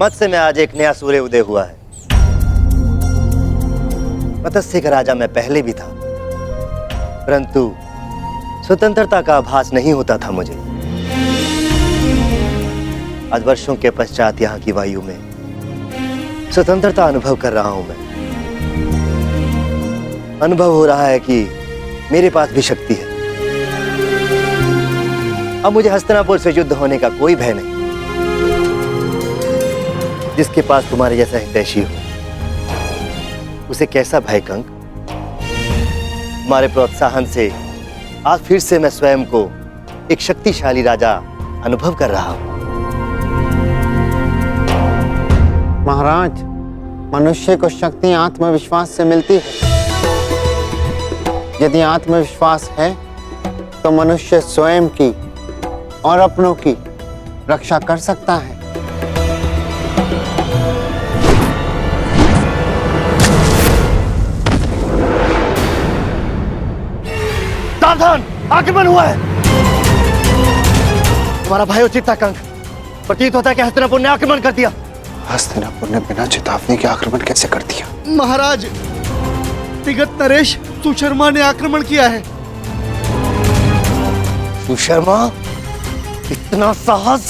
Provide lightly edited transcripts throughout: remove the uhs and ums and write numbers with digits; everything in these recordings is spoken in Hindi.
मत्स्य में आज एक नया सूर्य उदय हुआ है। मत्स्य का राजा मैं पहले भी था, परंतु स्वतंत्रता का आभास नहीं होता था मुझे। आज वर्षों के पश्चात यहाँ की वायु में स्वतंत्रता अनुभव कर रहा हूं मैं। अनुभव हो रहा है कि मेरे पास भी शक्ति है। अब मुझे हस्तिनापुर से युद्ध होने का कोई भय नहीं। जिसके पास तुम्हारे जैसा हितैषी हो उसे कैसा भय कंक? तुम्हारे प्रोत्साहन से आज फिर से मैं स्वयं को एक शक्तिशाली राजा अनुभव कर रहा हूं। महाराज, मनुष्य को शक्ति आत्मविश्वास से मिलती है। यदि आत्मविश्वास है तो मनुष्य स्वयं की और अपनों की रक्षा कर सकता है। सावधान, आक्रमण हुआ है। तुम्हारा भय उचित था कंक। प्रतीत होता है कि हस्तिनापुर ने आक्रमण कर दिया। हस्तिनापुर ने बिना चेतावनी के आक्रमण कैसे कर दिया? महाराज, तिगत नरेश सुशर्मा ने आक्रमण किया है। सुशर्मा, इतना साहस?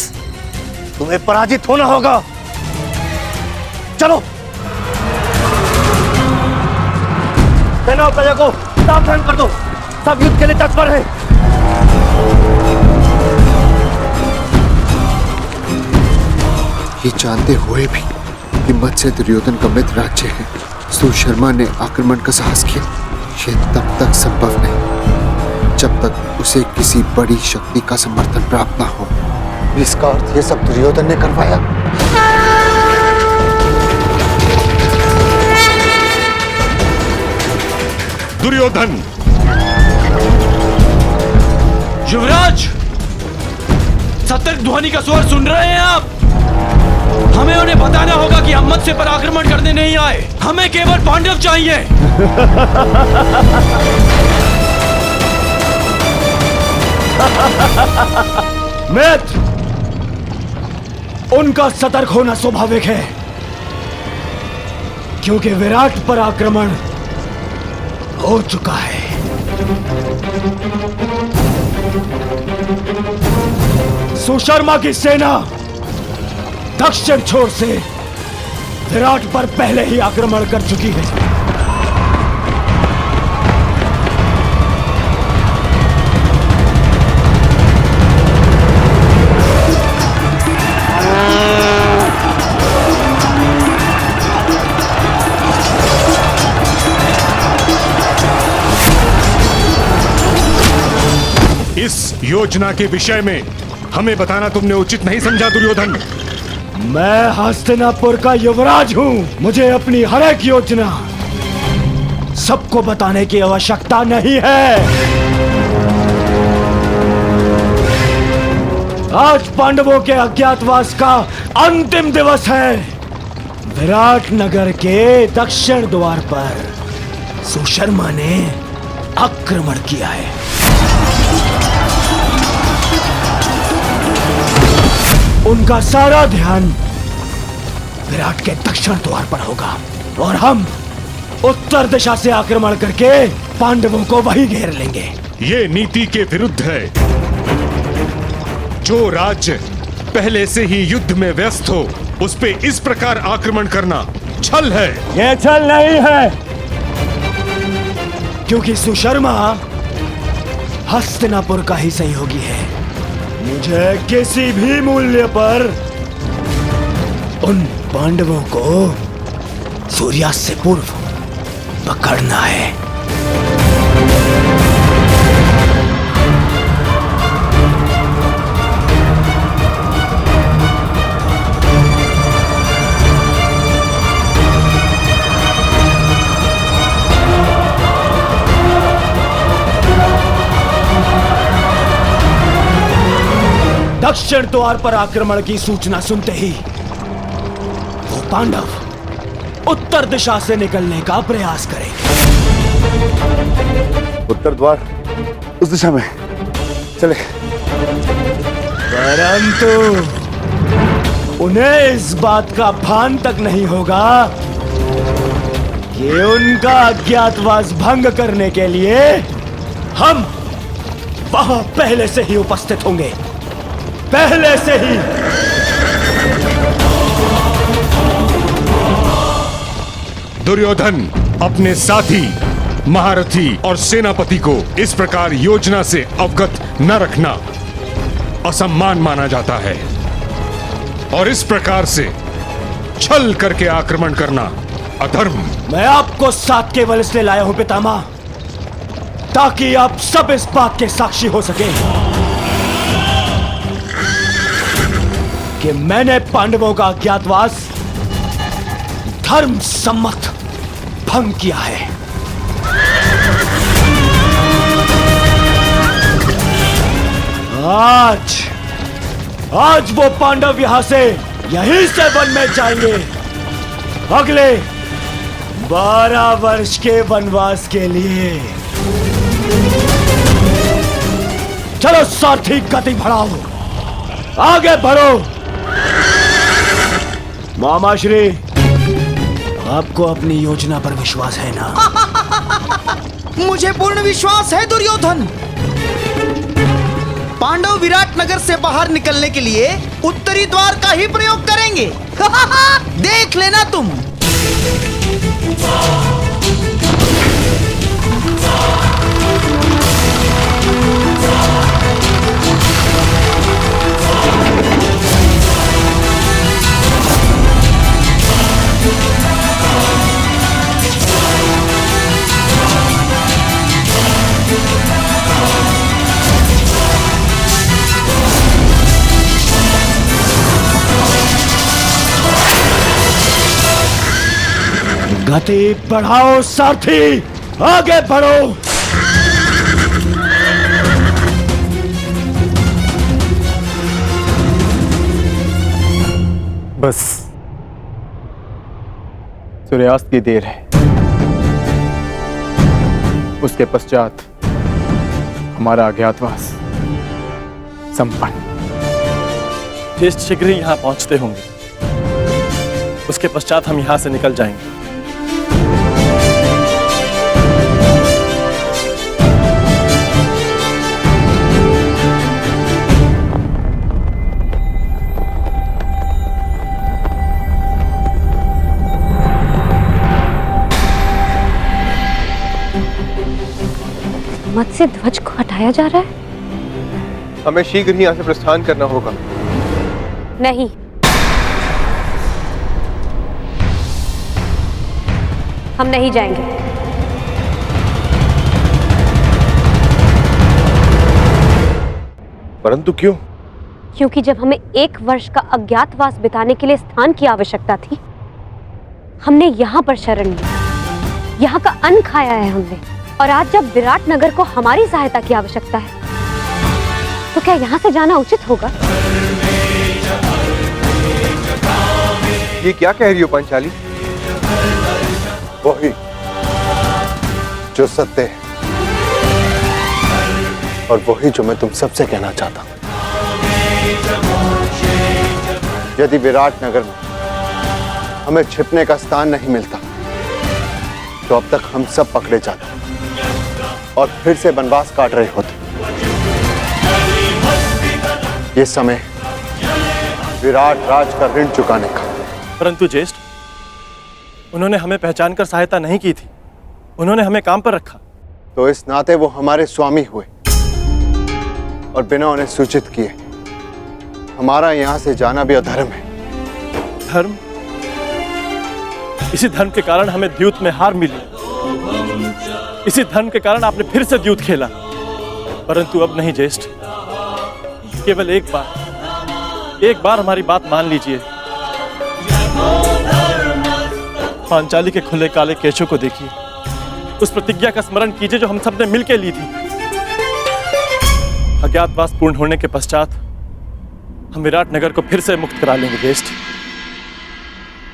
तुम्हें पराजित होना होगा। चलो, सेना प्रजा को सावधान कर दो। सब युद्ध के लिए तत्पर है। ये जानते हुए भी कि मत्स्य दुर्योधन का मित्र राज्य है, सुशर्मा ने आक्रमण का साहस किया। ये तब तक संभव नहीं जब तक उसे किसी बड़ी शक्ति का समर्थन प्राप्त न हो। इसका अर्थ ये सब दुर्योधन ने करवाया। दुर्योधन! युवराज, सतर्क ध्वनि का स्वर सुन रहे हैं आप? हमें उन्हें बताना होगा कि हम मत्स्य पर आक्रमण करने नहीं आए। हमें केवल पांडव चाहिए। मित्र, उनका सतर्क होना स्वाभाविक है, क्योंकि विराट पर आक्रमण हो चुका है। सुशर्मा की सेना दक्षिण छोर से विराट पर पहले ही आक्रमण कर चुकी है। इस योजना के विषय में हमें बताना तुमने उचित नहीं समझा दुर्योधन। मैं हस्तिनापुर का युवराज हूं। मुझे अपनी हर एक योजना सबको बताने की आवश्यकता नहीं है। आज पांडवों के अज्ञातवास का अंतिम दिवस है। विराट नगर के दक्षिण द्वार पर सुशर्मा ने आक्रमण किया है। उनका सारा ध्यान विराट के दक्षिण द्वार पर होगा और हम उत्तर दिशा से आक्रमण करके पांडवों को वहीं घेर लेंगे। ये नीति के विरुद्ध है। जो राज्य पहले से ही युद्ध में व्यस्त हो उस पे इस प्रकार आक्रमण करना छल है। ये छल नहीं है, क्योंकि सुशर्मा हस्तिनापुर का ही सहयोगी है। मुझे किसी भी मूल्य पर उन पांडवों को सूर्यास्त से पूर्व पकड़ना है। दक्षिण द्वार पर आक्रमण की सूचना सुनते ही वो पांडव उत्तर दिशा से निकलने का प्रयास करेंगे। उत्तर द्वार उस दिशा में चले। परंतु उन्हें इस बात का भान तक नहीं होगा कि उनका अज्ञातवास भंग करने के लिए हम वहां पहले से ही उपस्थित होंगे, पहले से ही। दुर्योधन अपने साथी, महारथी और सेनापति को इस प्रकार योजना से अवगत न रखना असम्मान माना जाता है, और इस प्रकार से छल करके आक्रमण करना अधर्म। मैं आपको साथ केवल इसलिए लाया हूं पितामह, ताकि आप सब इस बात के साक्षी हो सके कि मैंने पांडवों का अज्ञातवास धर्म सम्मत भंग किया है। आज वो पांडव यहां से यहीं से वन में जाएंगे, अगले 12 वर्ष के वनवास के लिए। चलो साथी, गति बढ़ाओ, आगे बढ़ो। मामाश्री, आपको अपनी योजना पर विश्वास है ना? मुझे पूर्ण विश्वास है दुर्योधन। पांडव विराट नगर से बाहर निकलने के लिए उत्तरी द्वार का ही प्रयोग करेंगे। देख लेना तुम। गति बढ़ाओ सारथी, आगे बढ़ो। बस सूर्यास्त की देर है, उसके पश्चात हमारा अज्ञातवास संपन्न। ज्येष्ठ शीघ्र ही यहाँ पहुंचते होंगे, उसके पश्चात हम यहाँ से निकल जाएंगे। मत्स्य ध्वज को हटाया जा रहा है। हमें शीघ्र ही यहाँ से प्रस्थान करना होगा। नहीं, हम नहीं जाएंगे। परंतु क्यों? क्योंकि जब हमें 1 वर्ष का अज्ञातवास बिताने के लिए स्थान की आवश्यकता थी, हमने यहाँ पर शरण ली, यहाँ का अन्न खाया है हमने। और आज जब विराट नगर को हमारी सहायता की आवश्यकता है, तो क्या यहाँ से जाना उचित होगा? ये क्या कह रही हो पांचाली? वही जो सत्य है, और वही जो मैं तुम सबसे कहना चाहता हूं। यदि विराट नगर में हमें छिपने का स्थान नहीं मिलता, तो अब तक हम सब पकड़े जाते और फिर से वनवास काट रहे होते। ये समय विराट राज का ऋण चुकाने का। परंतु ज्येष्ठ, उन्होंने हमें पहचान कर सहायता नहीं की थी, उन्होंने हमें काम पर रखा। तो इस नाते वो हमारे स्वामी हुए, और बिना उन्हें सूचित किए हमारा यहां से जाना भी अधर्म है। धर्म? इसी धर्म के कारण हमें द्यूत में हार मिली, इसी धर्म के कारण आपने फिर से द्यूत खेला। परंतु अब नहीं ज्येष्ठ, केवल एक बार हमारी बात मान लीजिए। पांचाली के खुले काले केशों को देखिए, उस प्रतिज्ञा का स्मरण कीजिए जो हम सबने मिलकर ली थी। अज्ञातवास पूर्ण होने के पश्चात हम विराट नगर को फिर से मुक्त करा लेंगे ज्येष्ठ।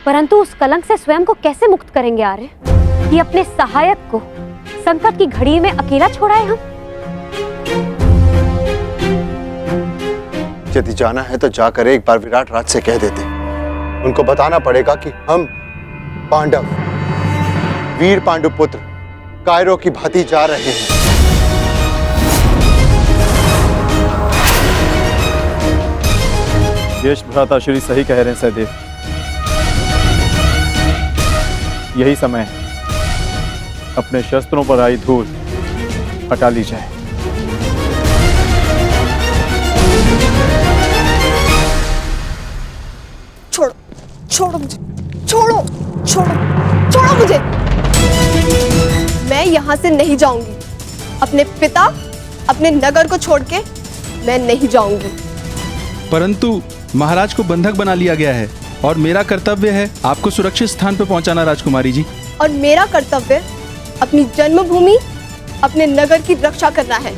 परंतु उस कलंक से स्वयं को कैसे मुक्त करेंगे आर्य? कि अपने सहायक को संकट की घड़ी में अकेला छोड़ाए हम? यदि जाना है तो जाकर एक बार विराट राज से कह देते। उनको बताना पड़ेगा कि हम पांडव, वीर पांडुपुत्र कायरों की भांति जा रहे हैं। यश भ्राता श्री सही कह रहे हैं सहदेव। यही समय है, अपने शस्त्रों पर आई धूल हटा ली जाए। छोड़ो, छोड़ो मुझे, छोड़ो, छोड़ो, छोड़ो मुझे। मैं यहाँ से नहीं जाऊंगी। अपने पिता, अपने नगर को छोड़ के मैं नहीं जाऊंगी। परंतु महाराज को बंधक बना लिया गया है और मेरा कर्तव्य है आपको सुरक्षित स्थान पर पहुंचाना राजकुमारी जी। और मेरा कर्तव्य अपनी जन्मभूमि, अपने नगर की रक्षा करना है।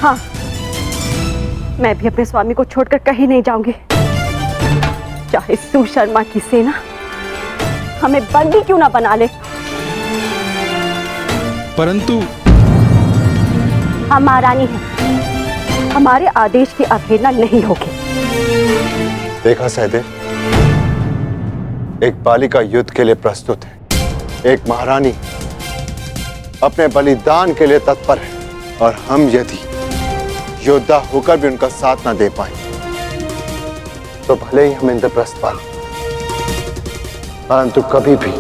हाँ, मैं भी अपने स्वामी को छोड़कर कहीं नहीं जाऊंगी, चाहे सुशर्मा की सेना हमें बंदी क्यों ना बना ले। परंतु हम महारानी हैं, हमारे आदेश की अवहेलना नहीं होगी। देखा सहदेव, एक बालिका युद्ध के लिए प्रस्तुत है, एक महारानी अपने बलिदान के लिए तत्पर है, और हम यदि योद्धा होकर भी उनका साथ ना दे पाए तो भले ही हम इंद्रप्रस्थ पालें, परंतु कभी भी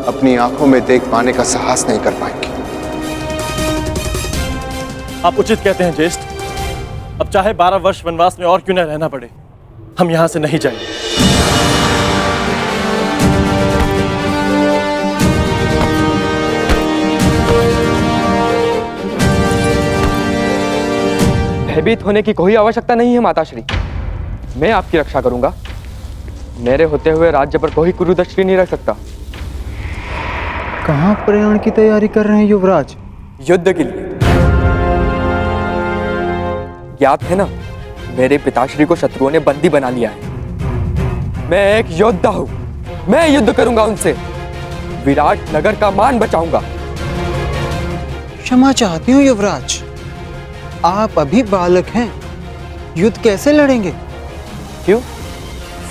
अपनी आंखों में देख पाने का साहस नहीं कर पाएंगे। आप उचित कहते हैं ज्येष्ठ। अब चाहे 12 वर्ष वनवास में और क्यों न रहना पड़े, हम यहां से नहीं जाएंगे। भयभीत होने की कोई आवश्यकता नहीं है माताश्री। मैं आपकी रक्षा करूंगा। मेरे होते हुए राज्य पर कोई कुरुदृष्टि नहीं रख सकता। कहां प्रयाण की तैयारी कर रहे हैं युवराज? युद्ध के लिए। ज्ञात है ना, मेरे पिताश्री को शत्रुओं ने बंदी बना लिया है। मैं एक योद्धा हूं, मैं युद्ध करूंगा उनसे, विराट नगर का मान बचाऊंगा। क्षमा चाहती हूँ युवराज, आप अभी बालक हैं, युद्ध कैसे लड़ेंगे? क्यों?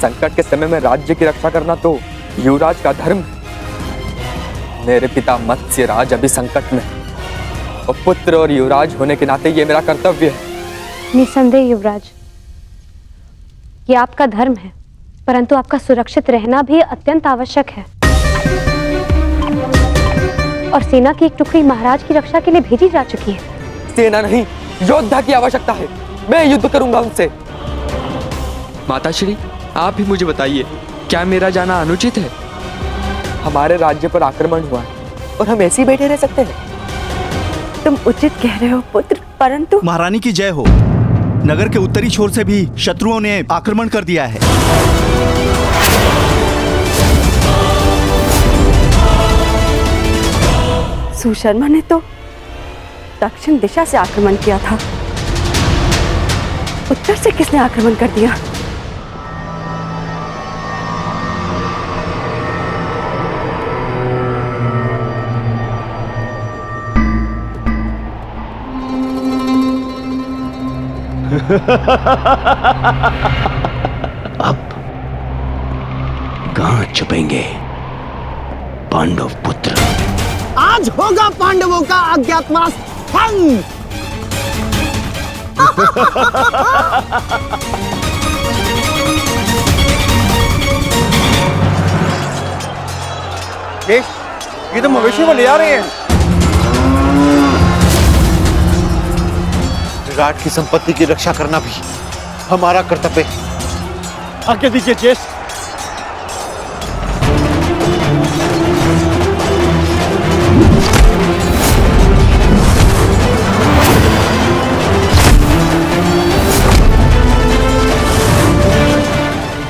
संकट के समय में राज्य की रक्षा करना तो युवराज का धर्म है। मेरे पिता मत्स्य राज अभी संकट में है, और पुत्र और युवराज होने के नाते ये मेरा कर्तव्य है। निसंदेह युवराज, ये आपका धर्म है, परंतु आपका सुरक्षित रहना भी अत्यंत आवश्यक है। और सेना की एक टुकड़ी महाराज की रक्षा के लिए भेजी जा चुकी है। सेना नहीं, योद्धा की आवश्यकता है। मैं युद्ध करूंगा उनसे। माताश्री, आप ही मुझे बताइए, क्या मेरा जाना अनुचित है? हमारे राज्य पर आक्रमण हुआ है और हम ऐसे ही बैठे रह सकते हैं? तुम उचित कह रहे हो पुत्र, परंतु महारानी की जय हो। नगर के उत्तरी छोर से भी शत्रुओं ने आक्रमण कर दिया है। सुशर्मा ने तो दक्षिण दिशा से आक्रमण किया था, उत्तर से किसने आक्रमण कर दिया? अब कहां छुपेंगे पांडव पुत्र? आज होगा पांडवों का अज्ञातवास भंग। ये तो मवेशी को ले आ रहे हैं। विराट की संपत्ति की रक्षा करना भी हमारा कर्तव्य है। आज्ञा दीजिए ज्येष्ठ।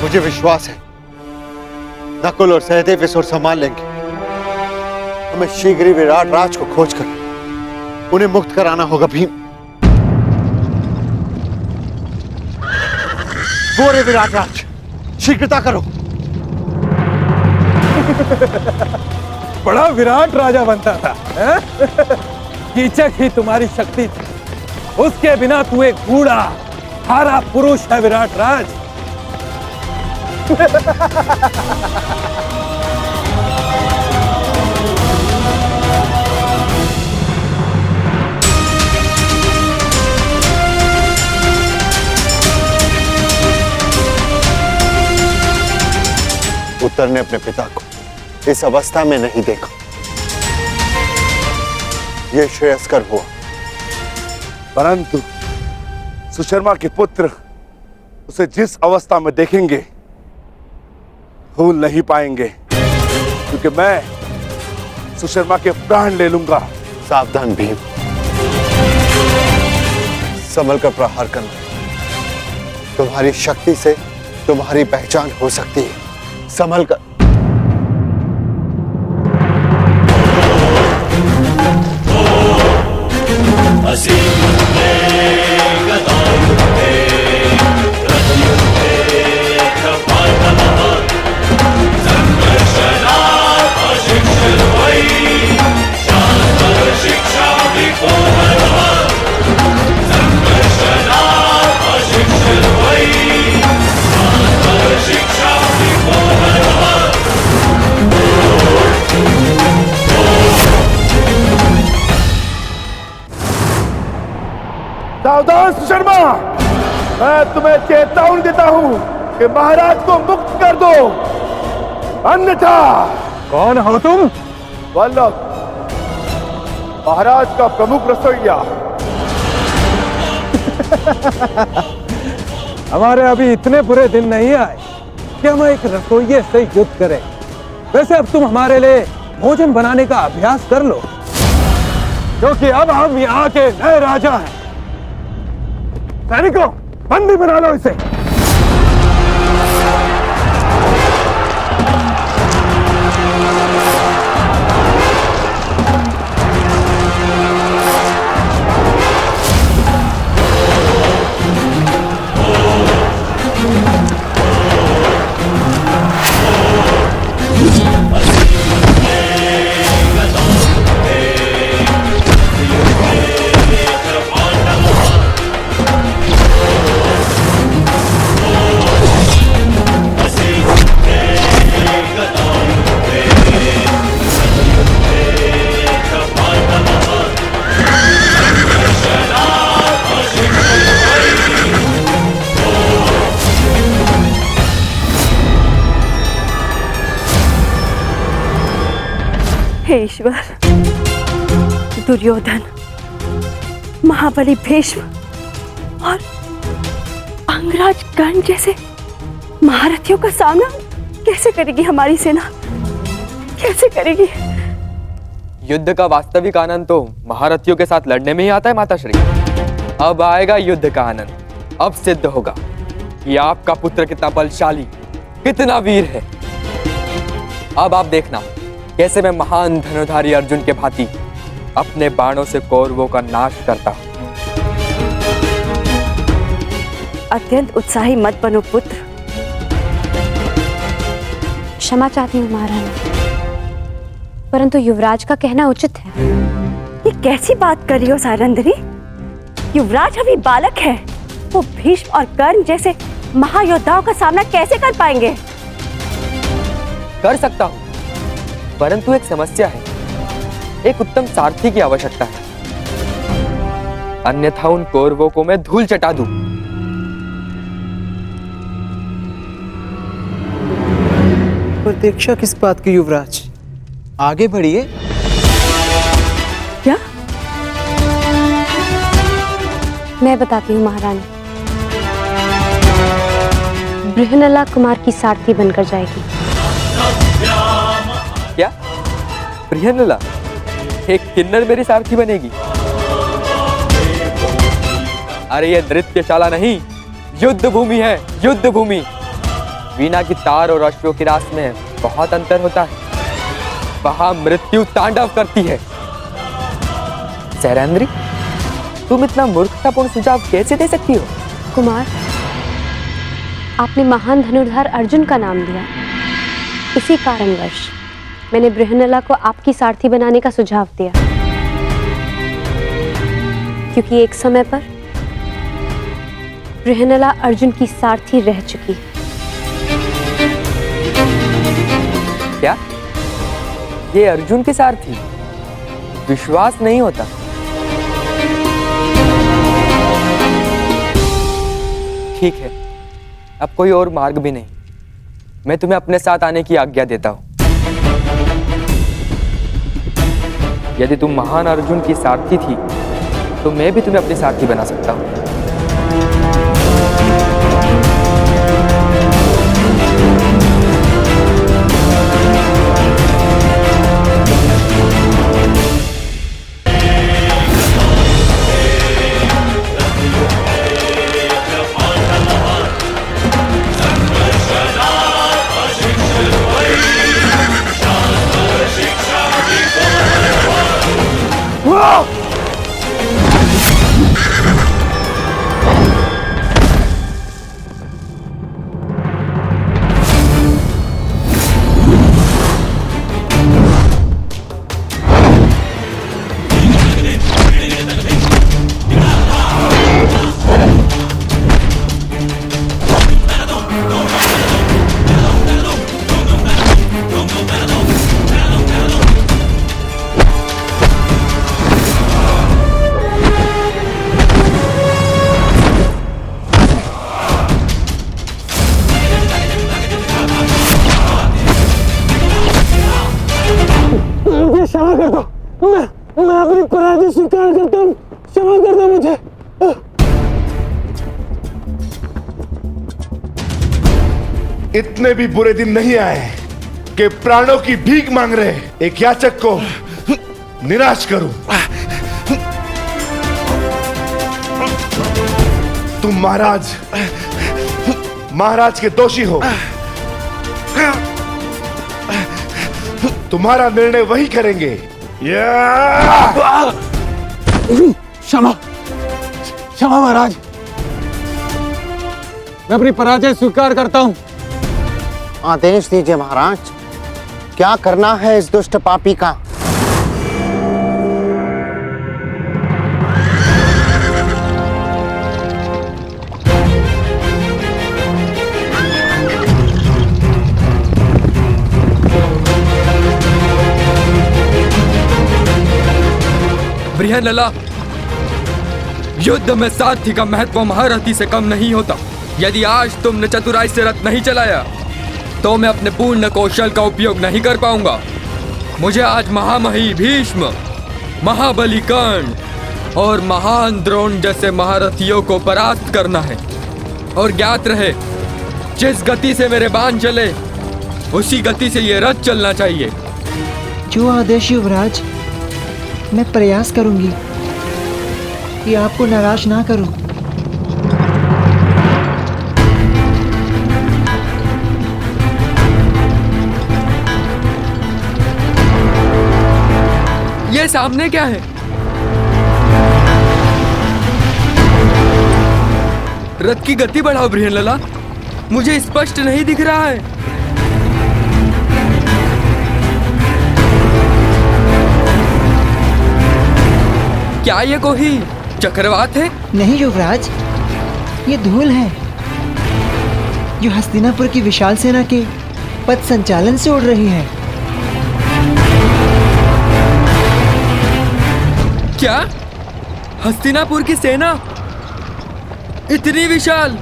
मुझे विश्वास है नकुल और सहदेव इस ओर संभाल लेंगे। हमें शीघ्र ही विराट राज को खोजकर उन्हें मुक्त कराना होगा। भीम, वो रे विराट राज, शीघ्रता करो। बड़ा विराट राजा बनता था, कीचक ही तुम्हारी शक्ति थी। उसके बिना तू एक बूढ़ा हारा पुरुष है विराट राज। उत्तर ने अपने पिता को इस अवस्था में नहीं देखा। यह श्रेयस्कर हुआ। परंतु सुशर्मा के पुत्र उसे जिस अवस्था में देखेंगे भूल नहीं पाएंगे, क्योंकि मैं सुशर्मा के प्राण ले लूंगा। सावधान भीम, संभल कर प्रहार करना। तुम्हारी शक्ति से तुम्हारी पहचान हो सकती है। संभल कर। सावधान सुशर्मा, मैं तुम्हें चेतावनी देता हूं कि महाराज को मुक्त कर दो, अन्यथा। कौन हो तुम? वल्लभ, महाराज का प्रमुख रसोइया। हमारे अभी इतने बुरे दिन नहीं आए कि हम एक रसोइये से युद्ध करें। वैसे अब तुम हमारे लिए भोजन बनाने का अभ्यास कर लो, क्योंकि अब हम यहाँ के नए राजा हैं। सैनिकों, बंदी बना लो इसे। हे ईश्वर, दुर्योधन, महाबली भीष्म और अंगराज कर्ण जैसे महारथियों का सामना कैसे करेगी हमारी सेना? कैसे करेगी? युद्ध का वास्तविक आनंद तो महारथियों के साथ लड़ने में ही आता है माताश्री। अब आएगा युद्ध का आनंद। अब सिद्ध होगा कि आपका पुत्र कितना बलशाली, कितना वीर है। अब आप देखना कैसे मैं महान धनुधारी अर्जुन के भांति अपने बाणों से कौरवों का नाश करता हूं। अत्यंत उत्साही मत बनो पुत्र। क्षमा चाहती हूँ महारानी, परंतु युवराज का कहना उचित है। ये कैसी बात कर रही हो सारंदरी? युवराज अभी बालक है, वो भीष्म और कर्ण जैसे महायोद्धाओं का सामना कैसे कर पाएंगे? कर सकता हूं, परंतु एक समस्या है। एक उत्तम सारथी की आवश्यकता है, अन्यथा उन कौरवों को मैं धूल चटा दूं। प्रतीक्षा किस बात की युवराज? आगे बढ़िए। क्या? मैं बताती हूँ महारानी। बृहनला कुमार की सारथी बनकर जाएगी। क्या? बृहनला एक किन्नर मेरी सारथी बनेगी? अरे ये नृत्यशाला नहीं, युद्ध भूमि है, युद्ध भूमि। वीणा की तार और अश्वों की रास में बहुत अंतर होता है। वहां मृत्यु तांडव करती है। सैरंद्री, तुम इतना मूर्खतापूर्ण सुझाव कैसे दे सकती हो? कुमार, आपने महान धनुर्धर अर्जुन का नाम लिया, इसी कारणवश मैंने बृहनला को आपकी सारथी बनाने का सुझाव दिया, क्योंकि एक समय पर बृहनला अर्जुन की सारथी रह चुकी है। क्या? ये अर्जुन के सारथी? विश्वास नहीं होता। ठीक है, अब कोई और मार्ग भी नहीं। मैं तुम्हें अपने साथ आने की आज्ञा देता हूं। यदि तुम महान अर्जुन की सारथी थी तो मैं भी तुम्हें अपनी सारथी बना सकता हूं। क्षमा कर दो, मैं अपनी पराजय स्वीकार करता हूँ, क्षमा कर दो मुझे। इतने भी बुरे दिन नहीं आए कि प्राणों की भीख मांग रहे एक याचक को निराश करूं। तुम महाराज के दोषी हो। तुम्हारा निर्णय वही करेंगे। क्षमा क्षमा महाराज, मैं अपनी पराजय स्वीकार करता हूँ। आदेश दीजिए महाराज, क्या करना है इस दुष्ट पापी का? बृहनला, युद्ध में सारथी का महत्व महारथी से कम नहीं होता। यदि आज तुमने चतुराई से रथ नहीं चलाया तो मैं अपने पूर्ण कौशल का उपयोग नहीं कर पाऊंगा। मुझे आज महामही भीष्म, महाबली कर्ण और महान द्रोण जैसे महारथियों को परास्त करना है। और ज्ञात रहे, जिस गति से मेरे बाण चले उसी गति से ये रथ चलना चाहिए। जो आदेश युवराज, मैं प्रयास करूंगी कि आपको नाराज ना करूं। ये सामने क्या है? रथ की गति बढ़ाओ बृहनला, मुझे स्पष्ट नहीं दिख रहा है। क्या ये कोई चक्रवात है? नहीं युवराज, ये धूल है जो हस्तिनापुर की विशाल सेना के पथ संचालन से उड़ रही है। क्या? हस्तिनापुर की सेना इतनी विशाल?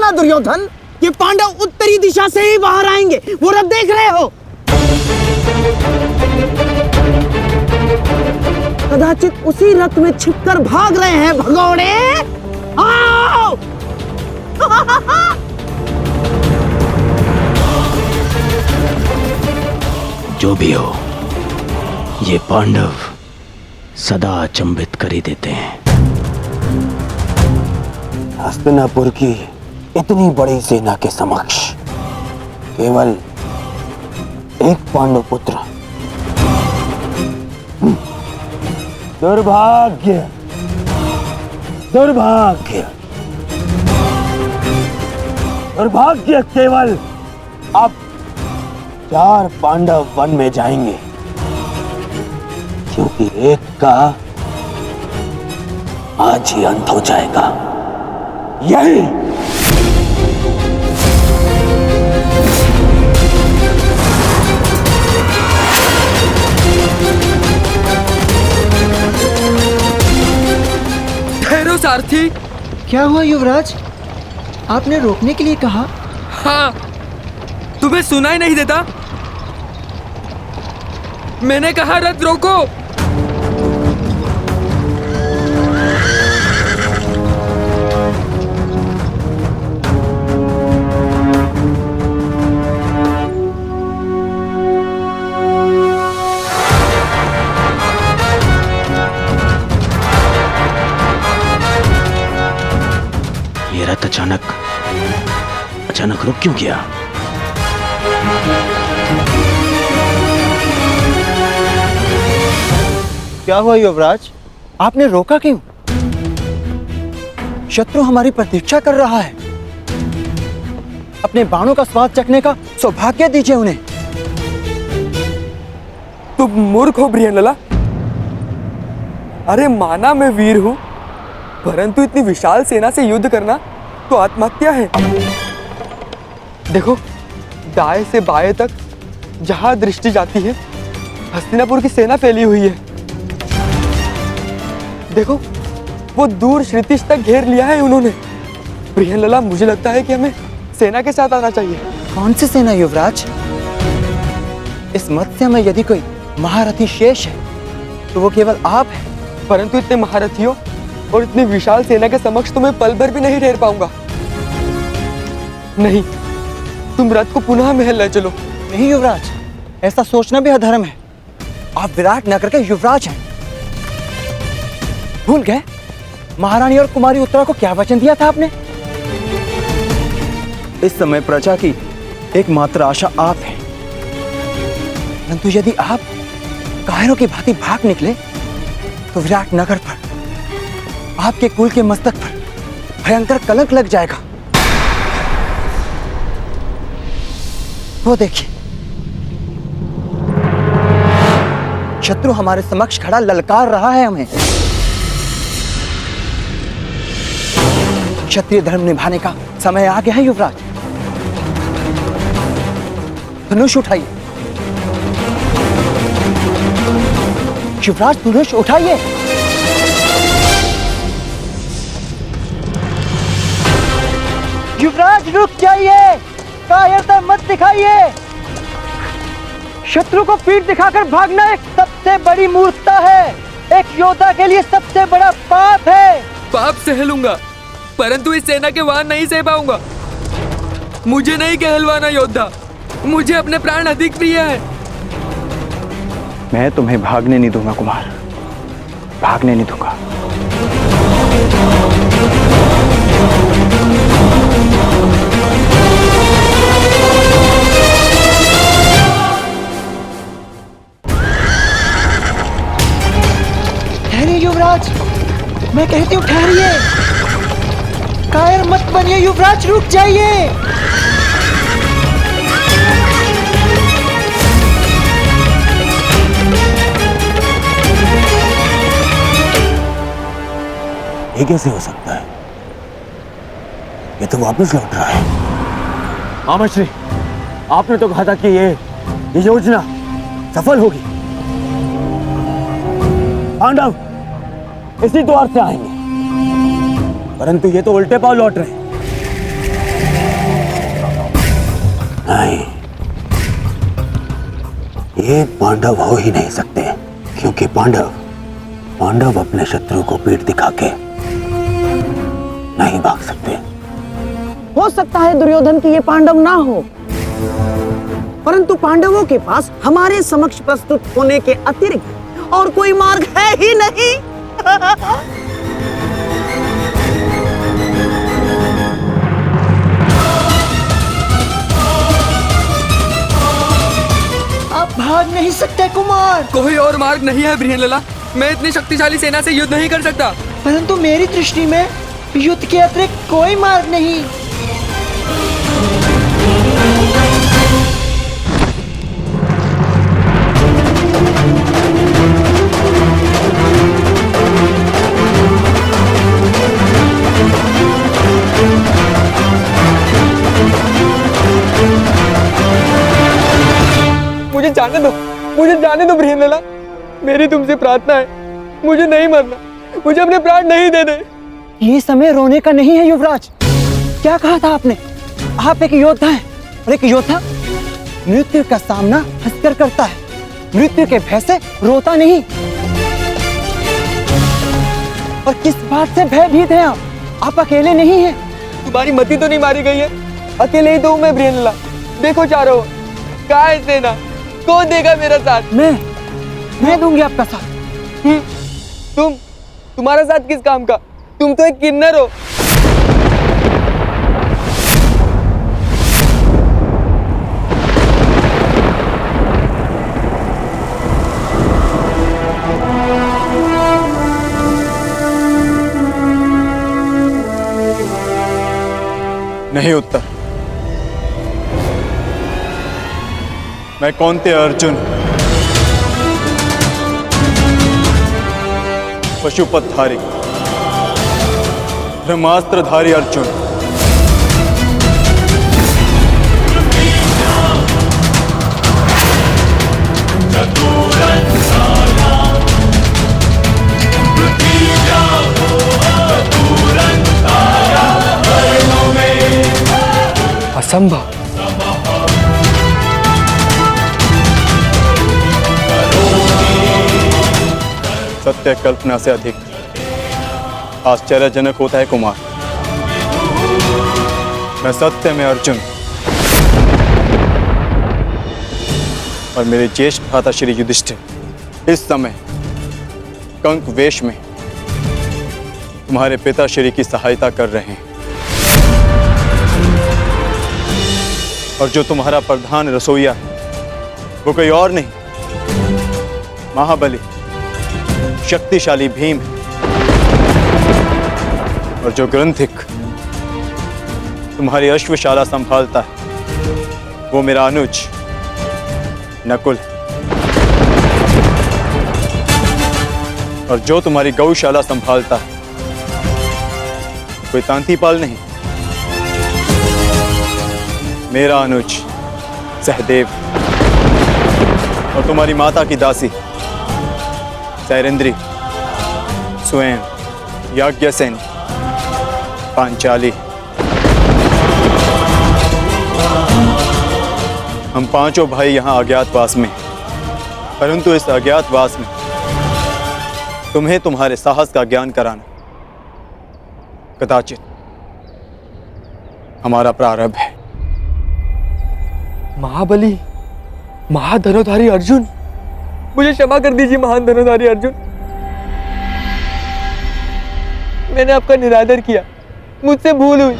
ना दुर्योधन, ये पांडव उत्तरी दिशा से ही बाहर आएंगे। वो रथ देख रहे हो? कदाचित उसी रथ में छिपकर भाग रहे हैं भगोड़े। आओ! जो भी हो, ये पांडव सदा अचंभित कर ही देते हैं। हस्तिनापुर की इतनी बड़ी सेना के समक्ष केवल एक पांडव पुत्र। दुर्भाग्य, दुर्भाग्य, दुर्भाग्य। केवल अब 4 पांडव वन में जाएंगे, क्योंकि एक का आज ही अंत हो जाएगा। यही ठहरो सारथी। क्या हुआ युवराज? आपने रोकने के लिए कहा। हाँ, तुम्हें सुनाई नहीं देता? मैंने कहा रथ रोको। ये रथ अचानक रुक क्यों गया? क्या हुआ युवराज? आपने रोका क्यों? शत्रु हमारी प्रतीक्षा कर रहा है। अपने बाणों का स्वाद चखने का सौभाग्य दीजिए उन्हें। तुम मूर्ख हो बृहनलाला। अरे माना मैं वीर हूं, परंतु इतनी विशाल सेना से युद्ध करना तो आत्महत्या है। देखो, दाएं से बाएं तक जहां दृष्टि जाती है हस्तिनापुर की सेना फैली हुई है। देखो, वो दूर क्षितिज तक घेर लिया है उन्होंने। बृहनलाला, मुझे लगता है कि हमें सेना के साथ आना चाहिए। कौन सी सेना युवराज? इस मत्स्य में यदि कोई महारथी शेष है तो वो केवल आप हैं। परंतु इतने महारथियों और इतनी विशाल सेना के समक्ष तो मैं पल भर भी नहीं ठहर पाऊंगा। नहीं, तुम रथ को पुनः महल ले चलो। नहीं युवराज, ऐसा सोचना भी अधर्म है। आप विराट नगर के युवराज हैं। भूल गए महारानी और कुमारी उत्तरा को क्या वचन दिया था आपने? इस समय प्रजा की एकमात्र आशा आप हैं। परंतु यदि आप कायरों की भांति भाग निकले तो विराट नगर पर, आपके कुल के मस्तक पर भयंकर कलंक लग जाएगा। वो देखिए, शत्रु हमारे समक्ष खड़ा ललकार रहा है हमें। क्षत्रिय धर्म निभाने का समय आ गया है युवराज। धनुष उठाइए युवराज, धनुष उठाइए। युवराज रुक जाइए, कायरता मत दिखाइए। शत्रु को पीठ दिखाकर भागना एक सबसे बड़ी मूर्खता है। एक योद्धा के लिए सबसे बड़ा पाप है। पाप सह लूंगा, परंतु इस सेना के वाहन नहीं सह पाऊंगा। मुझे नहीं कहलवाना योद्धा, मुझे अपने प्राण अधिक प्रिय है। मैं तुम्हें भागने नहीं दूंगा कुमार, भागने नहीं दूंगा। ठहरिए युवराज, मैं कहती हूँ ठहरिए। कायर मत बनिए युवराज, रुक जाइए। ये कैसे हो सकता है? ये तो वापस लौट रहा है। आमश्री, आपने तो कहा था कि ये योजना सफल होगी। पांडव इसी द्वार से आएंगे, परंतु ये तो उल्टे पांव लौट रहे हैं। नहीं, ये पांडव हो ही नहीं सकते, क्योंकि पांडव अपने शत्रु को पीठ दिखा के नहीं भाग सकते। हो सकता है दुर्योधन की ये पांडव ना हो, परंतु पांडवों के पास हमारे समक्ष प्रस्तुत होने के अतिरिक्त और कोई मार्ग है ही नहीं। आप भाग नहीं सकते कुमार। कोई और मार्ग नहीं है बृहनलला। मैं इतनी शक्तिशाली सेना से युद्ध नहीं कर सकता। परंतु मेरी दृष्टि में युद्ध के अतिरिक्त कोई मार्ग नहीं। मुझे जाने दो बृहनलला। मेरी तुमसे प्रार्थना है, मुझे नहीं मरना, मुझे अपने प्राण नहीं देने। ये समय रोने का नहीं है युवराज। क्या कहा था आपने? आप एक योद्धा हैं, और एक योद्धा मृत्यु का सामना हंसकर करता है, मृत्यु के भय से रोता नहीं। और किस बात से भयभीत हैं आप अकेले नहीं हैं। तुम्हारी मति तो नहीं मारी गई है, अकेले ही तो हूं मैं बृहनलला। देखो चारों, कहाँ है सेना? कौन देगा मेरा साथ? मैं दूंगी आपका साथ। तुम्हारा साथ किस काम का? तुम तो एक किन्नर हो। नहीं उत्तर। मैं कौंतेय अर्जुन, पशुपतधारी, ब्रह्मास्त्रधारी अर्जुन, असंभव। सत्य कल्पना से अधिक आश्चर्यजनक होता है कुमार। मैं सत्य में अर्जुन और मेरे ज्येष्ठ भ्राता श्री युधिष्ठिर इस समय कंक वेश में तुम्हारे पिता श्री की सहायता कर रहे हैं। और जो तुम्हारा प्रधान रसोइया है वो कोई और नहीं, महाबली शक्तिशाली भीम है। और जो ग्रंथिक तुम्हारी अश्वशाला संभालता है वो मेरा अनुज नकुल। और जो तुम्हारी गौशाला संभालता है कोई तांतीपाल नहीं, मेरा अनुज सहदेव। और तुम्हारी माता की दासी सैरेंद्री, स्वयं याज्ञसेन, पांचाली। हम पांचों भाई यहाँ अज्ञातवास में, परंतु इस अज्ञातवास में तुम्हें तुम्हारे साहस का ज्ञान कराना कदाचित हमारा प्रारंभ है। महाबली, महाधनुधारी अर्जुन, मुझे क्षमा कर दीजिए महान धनुधारी अर्जुन। मैंने आपका निरादर किया, मुझसे भूल हुई।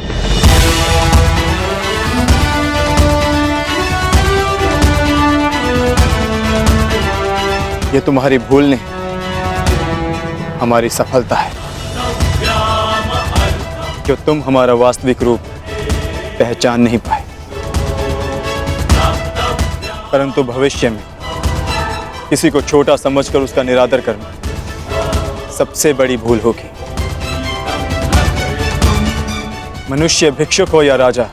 ये तुम्हारी भूल नहीं, हमारी सफलता है कि तुम हमारा वास्तविक रूप पहचान नहीं पाए। परंतु भविष्य में किसी को छोटा समझकर उसका निरादर करना सबसे बड़ी भूल होगी। मनुष्य भिक्षुक हो या राजा,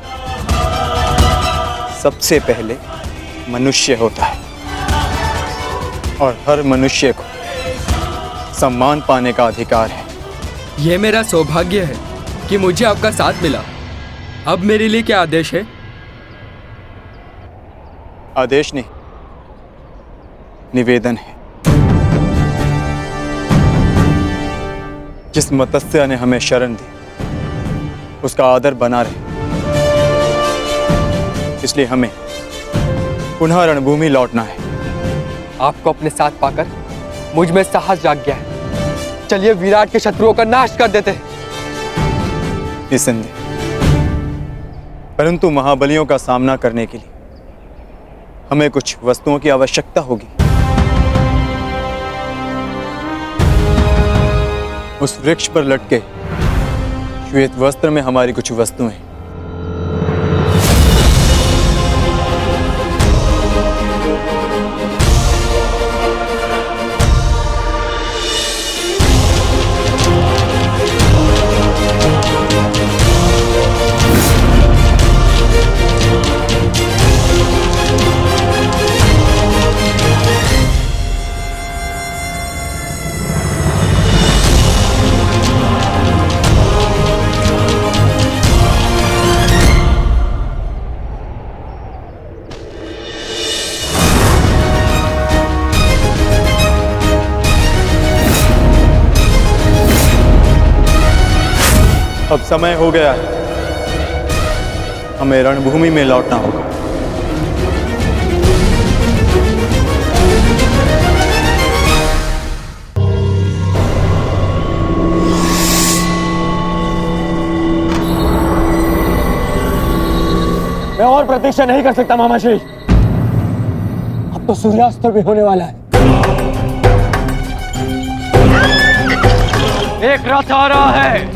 सबसे पहले मनुष्य होता है। और हर मनुष्य को सम्मान पाने का अधिकार है। यह मेरा सौभाग्य है कि मुझे आपका साथ मिला। अब मेरे लिए क्या आदेश है? आदेश नहीं, निवेदन है। जिस मत्स्य ने हमें शरण दी उसका आदर बना रहे, इसलिए हमें पुनः रणभूमि लौटना है। आपको अपने साथ पाकर मुझ में साहस जाग गया है। चलिए विराट के शत्रुओं का नाश कर देते हैं। निसंदेह, परंतु महाबलियों का सामना करने के लिए हमें कुछ वस्तुओं की आवश्यकता होगी। उस वृक्ष पर लटके श्वेत वस्त्र में हमारी कुछ वस्तुएं हैं। अब समय हो गया है, हमें रणभूमि में लौटना होगा। मैं और प्रतीक्षा नहीं कर सकता मामाश्री। अब तो सूर्यास्त भी होने वाला है। एक रथ आ रहा है।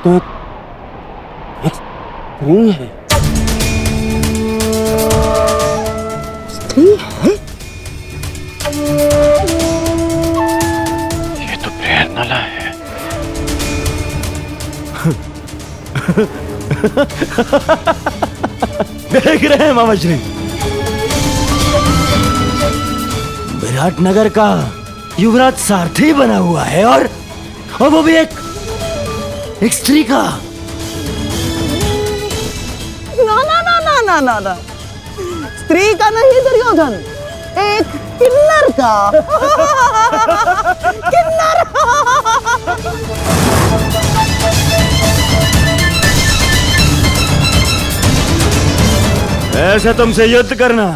तो एक स्त्री है। स्त्री है? ये तो प्रेरणा है। देख रहे हैं मामाश्री, विराटनगर का युवराज सारथी बना हुआ है और वो भी एक स्त्री का। ना ना ना ना ना ना ना, स्त्री का नहीं दुर्योधन, एक किन्नर का। किन्नर। ऐसे तुमसे युद्ध करना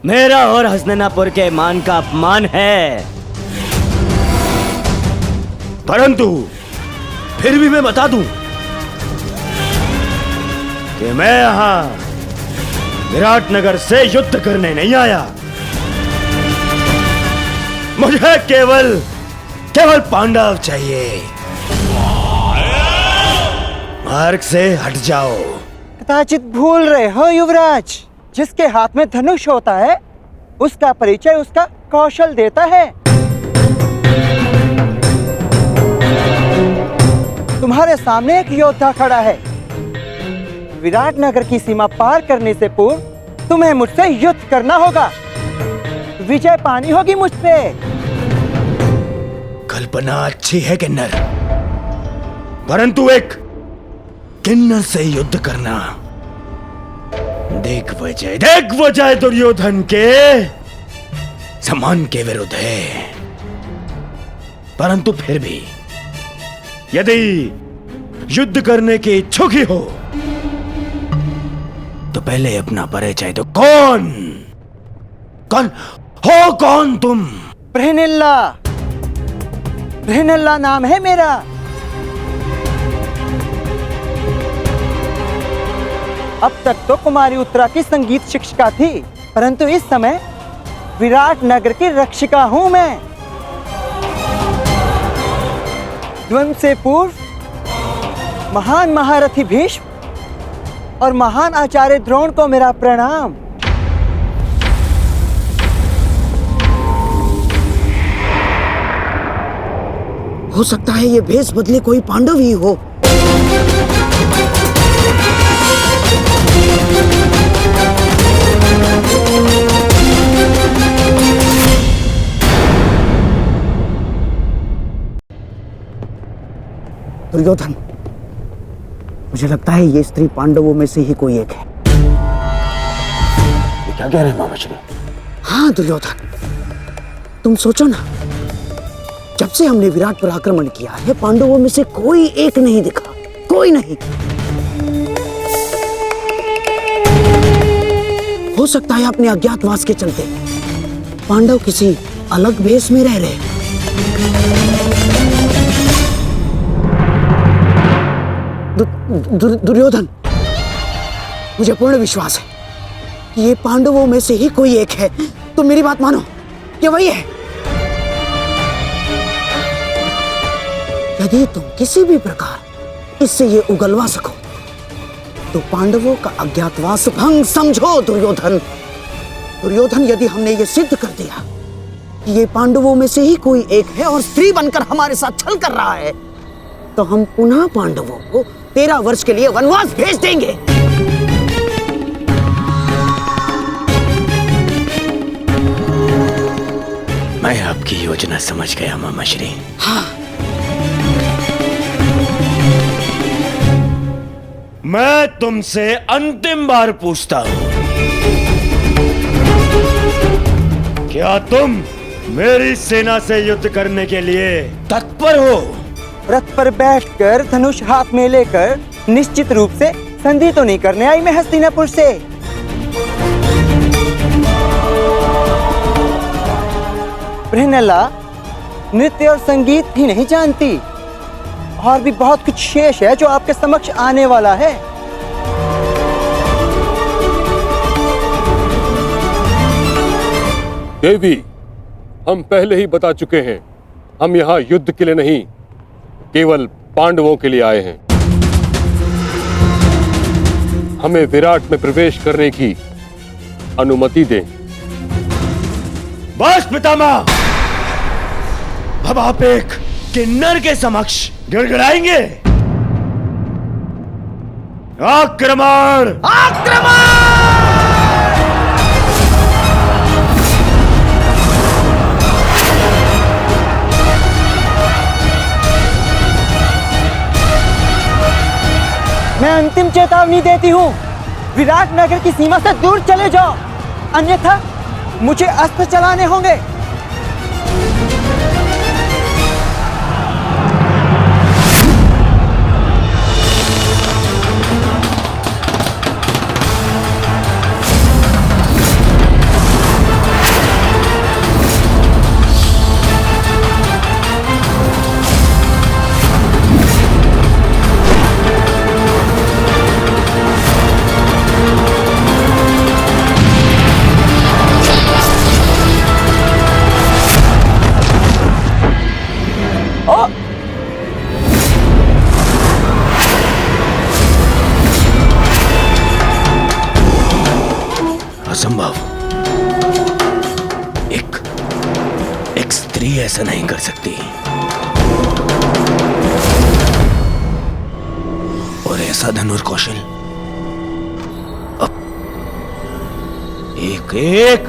मेरा और हसनैनापुर के मान का अपमान है। परंतु फिर भी मैं बता दूं कि मैं यहां विराटनगर से युद्ध करने नहीं आया। मुझे केवल पांडव चाहिए। मार्ग से हट जाओ। कदाचित भूल रहे हो युवराज, जिसके हाथ में धनुष होता है उसका परिचय उसका कौशल देता है। तुम्हारे सामने एक योद्धा खड़ा है। विराटनगर की सीमा पार करने से पूर्व तुम्हें मुझसे युद्ध करना होगा। विजय पानी होगी मुझ पे। कल्पना अच्छी है किन्नर, परंतु एक किन्नर से युद्ध करना देख वजह दुर्योधन के सम्मान के विरुद्ध है। परंतु फिर भी यदि युद्ध करने के इच्छुक ही हो तो पहले अपना परिचय दो। कौन तुम? ब्रहनिल्ला, ब्रहनिल्ला नाम है मेरा। अब तक तो कुमारी उत्तरा की संगीत शिक्षिका थी, परंतु इस समय विराट नगर की रक्षिका हूं मैं। द्वंद्व से पूर्व महान महारथी भीष्म और महान आचार्य द्रोण को मेरा प्रणाम। हो सकता है ये भेष बदले कोई पांडव ही हो। दुर्योधन, मुझे लगता है ये स्त्री पांडवों में से ही कोई एक है। ये क्या कह रहे हैं मामा श्री? हाँ दुर्योधन, तुम सोचो ना, जब से हमने विराट पर आक्रमण किया है पांडवों में से कोई एक नहीं दिखा, कोई नहीं। हो सकता है अपने अज्ञातवास के चलते पांडव किसी अलग भेष में रह रहे। दुर्योधन, मुझे पूर्ण विश्वास है कि ये पांडवों में से ही कोई एक है। तुम मेरी बात मानो, ये वही है। यदि तुम किसी भी प्रकार इससे ये उगलवा सको तो पांडवों का अज्ञातवास भंग समझो। दुर्योधन, दुर्योधन, यदि हमने ये सिद्ध कर दिया कि ये पांडवों में से ही कोई एक है और स्त्री बनकर हमारे साथ छल कर रहा है, तो हम पुनः पांडवों को 13 वर्ष के लिए वनवास भेज देंगे। मैं आपकी योजना समझ गया मामा श्री। हाँ। मैं तुमसे अंतिम बार पूछता हूं, क्या तुम मेरी सेना से युद्ध करने के लिए तत्पर हो? रथ पर बैठकर धनुष हाथ में लेकर निश्चित रूप से संधि तो नहीं करने आई मैं हस्तिनापुर से। ब्रहनिल्ला नृत्य और संगीत ही नहीं जानती, और भी बहुत कुछ शेष है जो आपके समक्ष आने वाला है। देवी, हम पहले ही बता चुके हैं, हम यहाँ युद्ध के लिए नहीं, केवल पांडवों के लिए आए हैं। हमें विराट में प्रवेश करने की अनुमति दें। बस पितामह, अब आप एक किन्नर के समक्ष गिड़गिड़ाएंगे। आक्रमण! आक्रमण! मैं अंतिम चेतावनी देती हूँ, विराट नगर की सीमा से दूर चले जाओ, अन्यथा मुझे अस्त्र चलाने होंगे। असंभव। एक स्त्री ऐसा नहीं कर सकती। और ऐसा धनुर्कौशल अब एक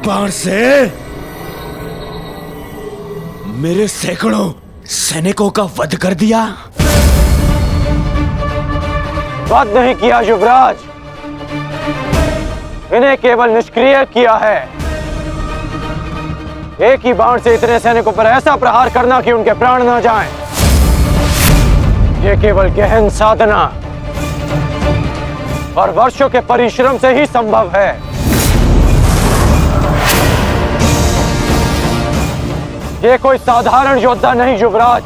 बाण से मेरे सैकड़ों सैनिकों का वध कर दिया। वध नहीं किया युवराज, इन्हें केवल निष्क्रिय किया है। एक ही बाण से इतने सैनिकों पर ऐसा प्रहार करना कि उनके प्राण न जाएं, ये केवल गहन साधना और वर्षों के परिश्रम से ही संभव है। ये कोई साधारण योद्धा नहीं युवराज।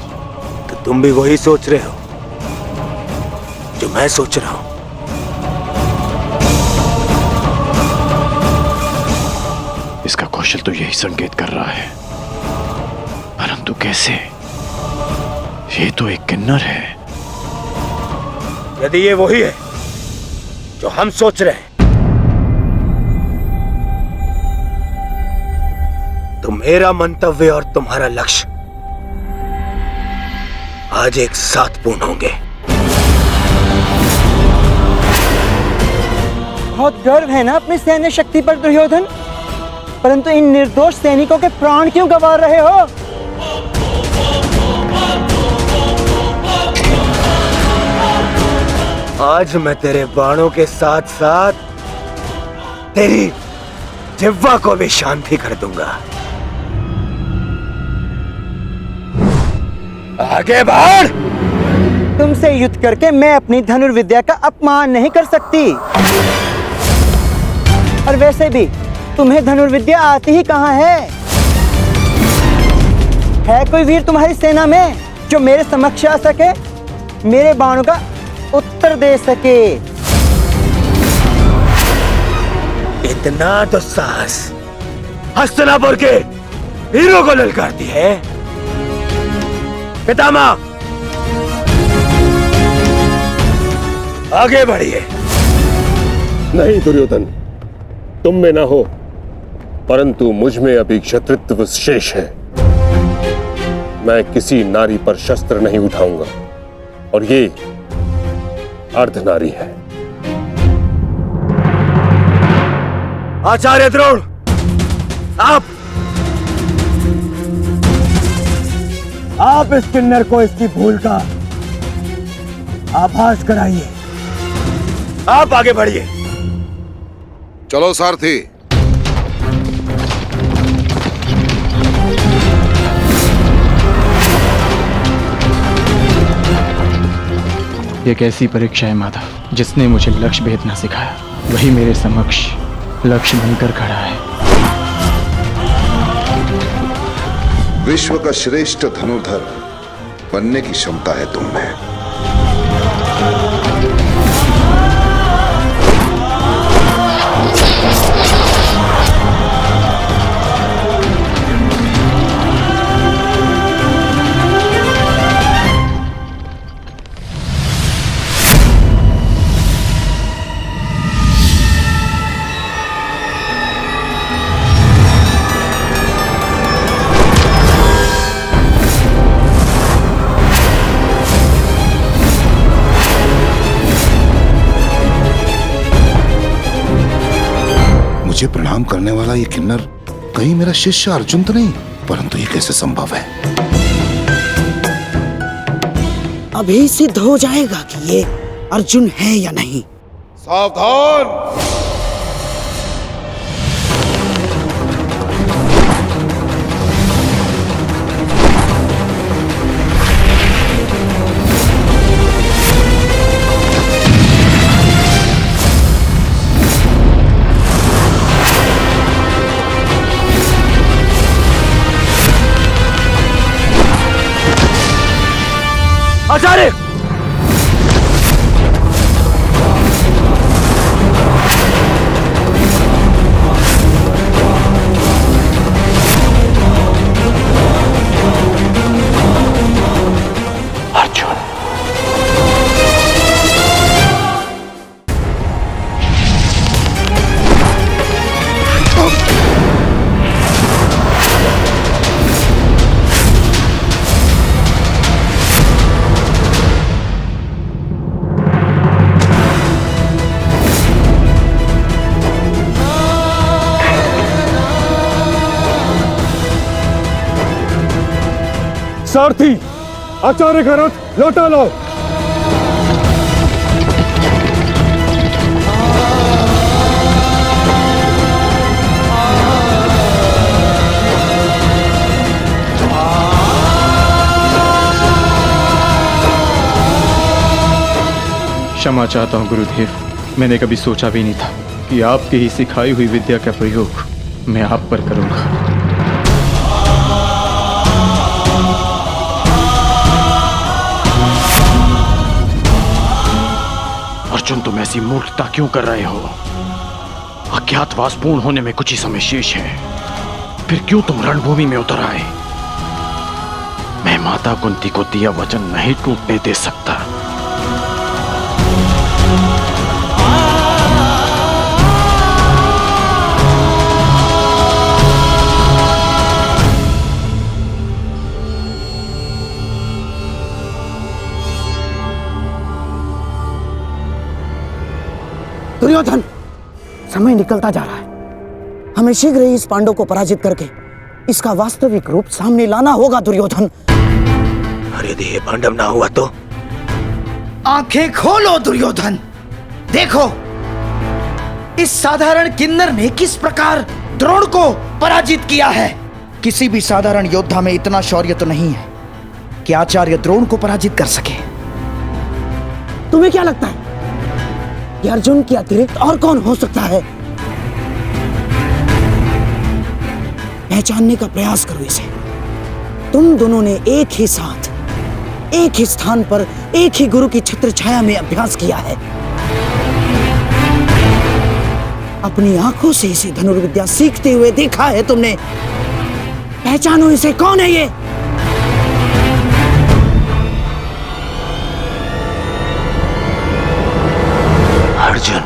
तो तुम भी वही सोच रहे हो जो मैं सोच रहा हूं। इसका कौशल तो यही संकेत कर रहा है, परंतु कैसे? ये तो एक किन्नर है। यदि ये वही है जो हम सोच रहे हैं, तो मेरा मंतव्य और तुम्हारा लक्ष्य आज एक साथ पूर्ण होंगे। बहुत गर्व है ना अपनी सैन्य शक्ति पर दुर्योधन, परंतु इन निर्दोष सैनिकों के प्राण क्यों गंवा रहे हो? आज मैं तेरे बाणों के साथ साथ तेरी जिह्वा को भी शांति कर दूंगा। आगे बढ़। तुमसे युद्ध करके मैं अपनी धनुर्विद्या का अपमान नहीं कर सकती, और वैसे भी तुम्हें धनुर्विद्या आती ही कहां है? है कोई वीर तुम्हारी सेना में जो मेरे समक्ष आ सके, मेरे बाणों का उत्तर दे सके? इतना तो साहस हस्तिनापुर के वीरों को ललकारती है। पितामह, आगे बढ़िए। नहीं दुर्योधन, तुम में ना हो, परंतु मुझ में अभी क्षत्रित्व शेष है। मैं किसी नारी पर शस्त्र नहीं उठाऊंगा, और ये अर्धनारी है। आचार्य द्रोण, आप इस किन्नर को इसकी भूल का आभास कराइए। आप आगे बढ़िए। चलो सारथी। एक ऐसी परीक्षा है माधव जिसने मुझे लक्ष्य भेदना सिखाया, वही मेरे समक्ष लक्ष्य बनकर खड़ा है। विश्व का श्रेष्ठ धनुर्धर बनने की क्षमता है तुम में। मुझे प्रणाम करने वाला ये किन्नर कहीं मेरा शिष्य अर्जुन तो नहीं? परंतु ये कैसे संभव है? अभी सिद्ध हो जाएगा कि ये अर्जुन है या नहीं। सावधान। आचार्य, अर्जुन, सारथी, आचार्य का रथ लौटा लाओ। क्षमा चाहता हूँ गुरुदेव, मैंने कभी सोचा भी नहीं था कि आपकी ही सिखाई हुई विद्या का प्रयोग मैं आप पर करूंगा। अर्जुन, तुम ऐसी मूर्खता क्यों कर रहे हो? अज्ञातवास पूर्ण होने में कुछ ही समय शेष है, फिर क्यों तुम रणभूमि में उतर आए? मैं माता कुंती को दिया वचन नहीं टूटने दे सकता। दुर्योधन, समय निकलता जा रहा है। हमें शीघ्र ही इस पांडव को पराजित करके इसका वास्तविक रूप सामने लाना होगा दुर्योधन। और यदि ये पांडव ना हुआ तो? आंखें खोलो दुर्योधन, देखो इस साधारण किन्नर ने किस प्रकार द्रोण को पराजित किया है। किसी भी साधारण योद्धा में इतना शौर्य तो नहीं है कि आचार्य द्रोण को पराजित कर सके। तुम्हें क्या लगता है कि अर्जुन के अतिरिक्त और कौन हो सकता है? पहचानने का प्रयास करो इसे। तुम दोनों ने एक ही साथ, एक ही स्थान पर, एक ही गुरु की छत्र छाया में अभ्यास किया है। अपनी आंखों से इसे धनुर्विद्या सीखते हुए देखा है तुमने। पहचानो इसे, कौन है ये? अर्जुन।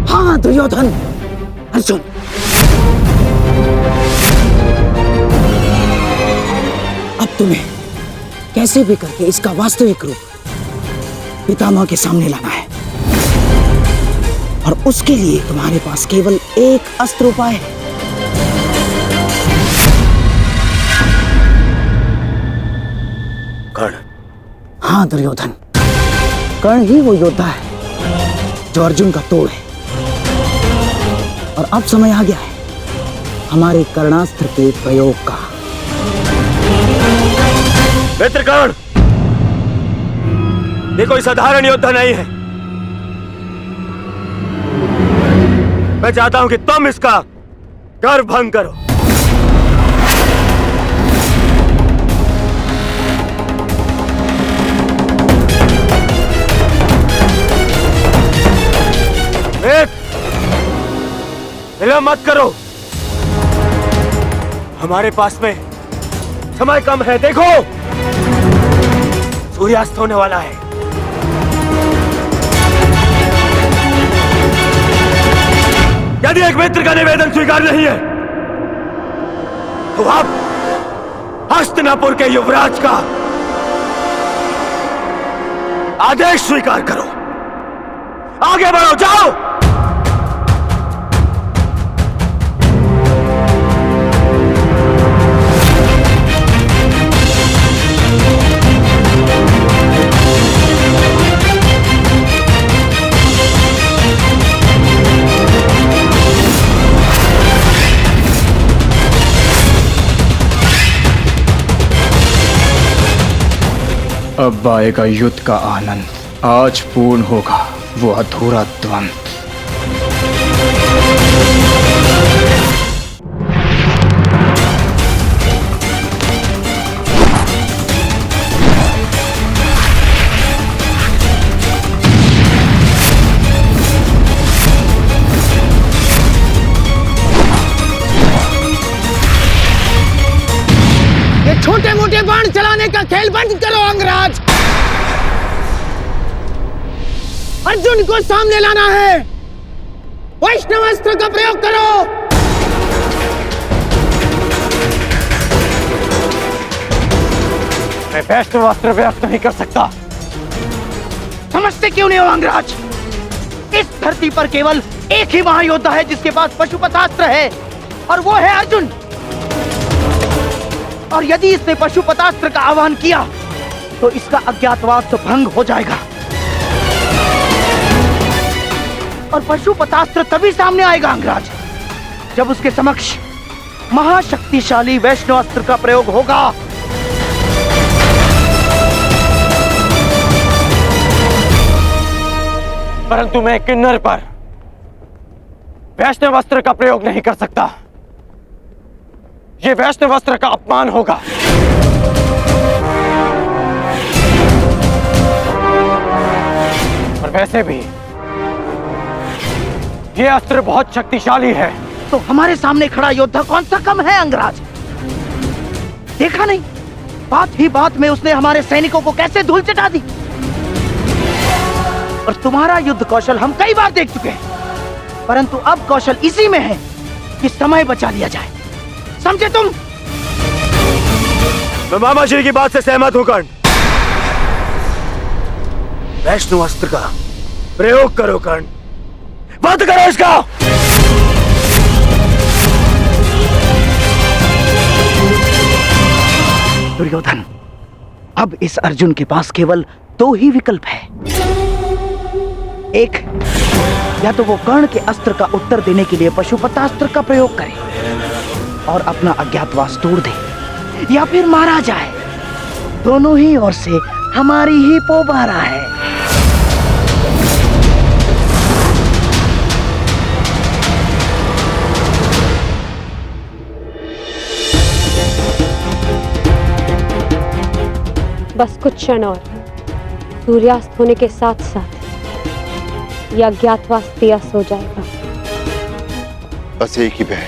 हाँ दुर्योधन, अर्जुन। अब तुम्हें कैसे भी करके इसका वास्तविक रूप पितामह के सामने लाना है, और उसके लिए तुम्हारे पास केवल एक अस्त्र उपाय है। कर्ण। हाँ दुर्योधन, कर्ण ही वो योद्धा है जो अर्जुन का तोड़ है। और अब समय आ गया है हमारे कर्णास्त्र के प्रयोग का। मित्र कर्ण, ये कोई साधारण योद्धा नहीं है। मैं चाहता हूं कि तुम इसका गर्व भंग करो। विलंब मत करो, हमारे पास में समय कम है। देखो सूर्यास्त होने वाला है। यदि एक मित्र का निवेदन स्वीकार नहीं है तो आप हस्तिनापुर के युवराज का आदेश स्वीकार करो। आगे बढ़ो, जाओ। अब आएगा युद्ध का आनंद। आज पूर्ण होगा वो अधूरा द्वंद्व। ये छोटे मोटे बाण चलाने का खेल बंद करो अंगराज। अर्जुन को सामने लाना है। वैष्णवास्त्र का प्रयोग करो। मैं वैष्णवास्त्र व्यक्त नहीं कर सकता। समझते क्यों नहीं हो अंगराज? इस धरती पर केवल एक ही महायोद्धा है जिसके पास पशुपतास्त्र है, और वो है अर्जुन। और यदि इसने पशुपतास्त्र का आह्वान किया तो इसका अज्ञातवास तो भंग हो जाएगा, और पशुपतास्त्र तभी सामने आएगा अंगराज जब उसके समक्ष महाशक्तिशाली वैष्णवास्त्र का प्रयोग होगा। परंतु मैं किन्नर पर वैष्णवास्त्र का प्रयोग नहीं कर सकता। यह वैष्णवास्त्र का अपमान होगा। और वैसे भी ये अस्त्र बहुत शक्तिशाली है। तो हमारे सामने खड़ा योद्धा कौन सा कम है अंगराज? देखा नहीं, बात ही बात में उसने हमारे सैनिकों को कैसे धूल चटा दी। और तुम्हारा युद्ध कौशल हम कई बार देख चुके हैं, परंतु अब कौशल इसी में है कि समय बचा लिया जाए। समझे तुम? मैं मामा श्री की बात से सहमत हूं कर्ण। वैष्णव अस्त्र का प्रयोग करो कर्ण, बंद करो इसका। दुर्योधन, अब इस अर्जुन के पास केवल दो ही विकल्प है। एक, या तो वो कर्ण के अस्त्र का उत्तर देने के लिए पशुपतास्त्र का प्रयोग करे और अपना अज्ञातवास तोड़ दे, या फिर मारा जाए। दोनों ही ओर से हमारी ही पोबारा है। बस कुछ क्षण और, सूर्यास्त होने के साथ साथ यह अज्ञातवास त्यास हो जाएगा। बस एक ही भय,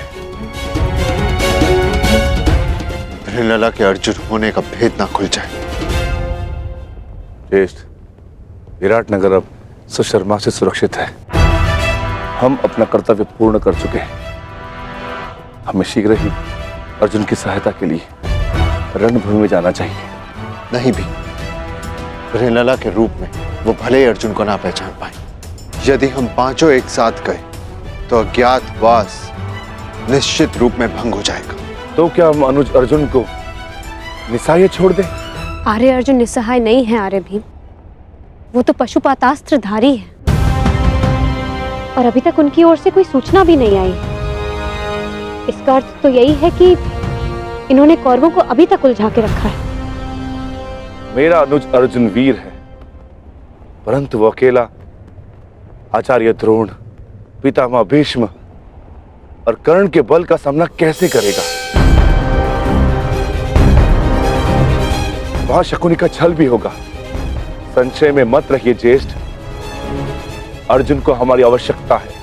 हिरण्यला के अर्जुन होने का भेद ना खुल जाए। ज्येष्ठ, विराटनगर अब सुशर्मा से सुरक्षित है। हम अपना कर्तव्य पूर्ण कर चुके हैं। हमें शीघ्र ही अर्जुन की सहायता के लिए रणभूमि में जाना चाहिए। नहीं भी, हिरण्यला के रूप में वो भले ही अर्जुन को ना पहचान पाए। यदि हम पांचों एक साथ गए तो अज्ञातवास निश्चित रूप में भंग हो जाएगा। तो क्या हम अनुज अर्जुन को निस्सहाय छोड़ दें? आर्य अर्जुन निस्सहाय नहीं है आर्य भीम, वो तो पशुपातास्त्रधारी है और अभी तक उनकी ओर से कोई सूचना भी नहीं आई। इसका अर्थ तो यही है कि इन्होंने कौरवों को अभी तक उलझा के रखा है। मेरा अनुज अर्जुन वीर है, परंतु वो अकेला आचार्य द्रोण, पितामह भीष्म और कर्ण के बल का सामना कैसे करेगा? वहां शकुनी का छल भी होगा। संशय में मत रहिए ज्येष्ठ, अर्जुन को हमारी आवश्यकता है।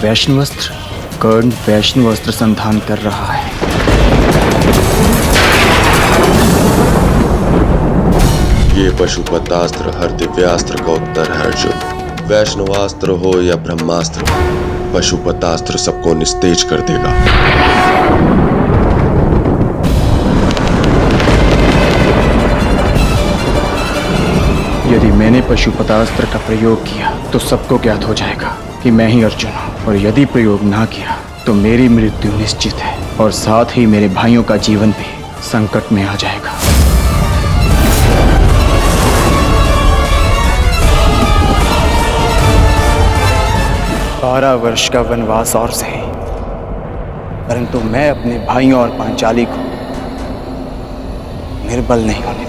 वैष्णवस्त्र, कर्ण वैष्णवस्त्र संधान कर रहा है। ये पशुपतास्त्र हर दिव्यास्त्र का उत्तर है अर्जुन। वैष्णवास्त्र हो या ब्रह्मास्त्र, पशुपतास्त्र सबको निस्तेज कर देगा। यदि मैंने पशुपतास्त्र का प्रयोग किया तो सबको ज्ञात हो जाएगा कि मैं ही अर्जुन हूँ, और यदि प्रयोग ना किया तो मेरी मृत्यु निश्चित है और साथ ही मेरे भाइयों का जीवन भी संकट में आ जाएगा। 12 वर्ष का वनवास और सही, परंतु मैं अपने भाइयों और पांचाली को निर्बल नहीं होने